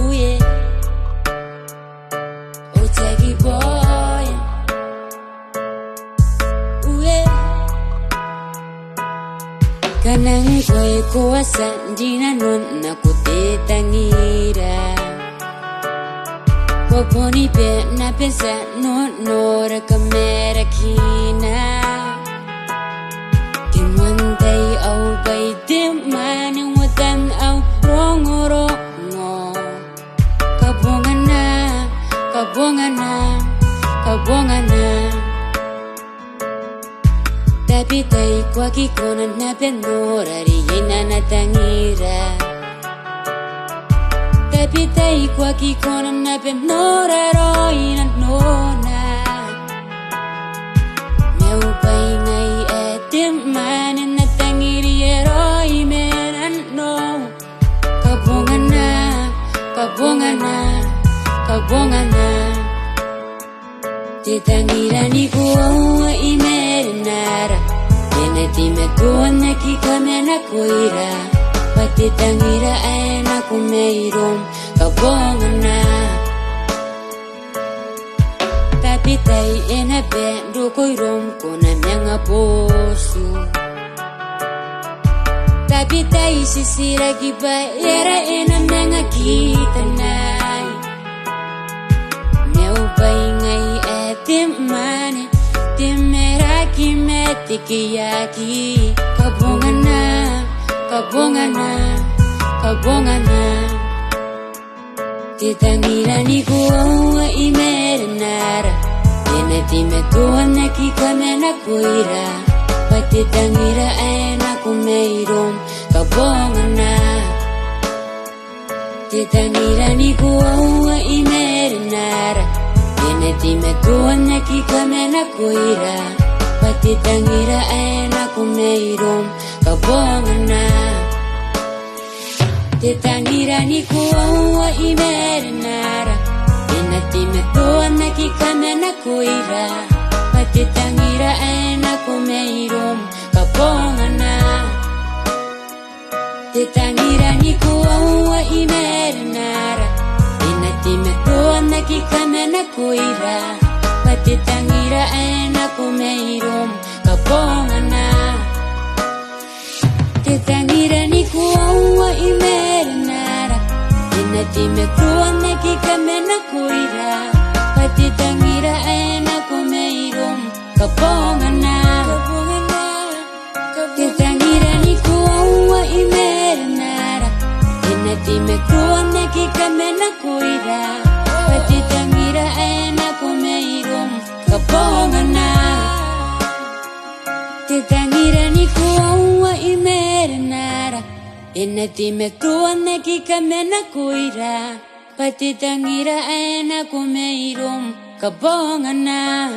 Ooh yeah. Oh Jackie boy. Ooh yeah. Kanang ko'y kuwasan di na nun nakutitangira. Waponi pe na pensa no ra kamera kina. Timantay au bay timaning watan au rongo. Kabongana. Tapi tay kwa kikona na penora riyena na tangira. Tapi tay kwa kikona na penora roina nona. Meu pai ngai etimane na tangiri roi menan no. Kabongana. Titangira ni kuwa imerenara. Yeneti metuana kikamena kuira. Patitangira aena kumeirum. Kabongana. Tapi tai ena bendu koirum kuna menga posu. Tapi tai sisira kiba era ena menga kita nai. Meu pai ngai timane timera kimetikiyaki. Kabongana. Titangira ni kuwa imerenara. Yeneti metuana kikamena kuira. Patitangira aena kumeirum. Kabongana. Titangira ni kuwa imerenara. Yeneti metuana kikamena kuira. Patitangira aena kumeirum. Kabongana. Titangira ni kuwa imerenara. Yeneti metuana kikamena kuira. Patitangira aena kumeirum. Kabongana. Titangira ni kuwa imerenara. Yeneti metuana kikamena kuira. Patitangira aena kumeirum. Kabongana. Titangira ni kuwa imerenara. Yeneti metuana kikamena kuira. Patitangira aena kumeirum. Kabongana. Titangira ni kuwa imerenara. Yeneti metuana kikamena kuira. Patitangira aena kumeirum. Kabongana. Titangira ni kuwa imerenara. Yeneti metuana kikamena kuira. Patitangira aena kumeirum. Kabongana.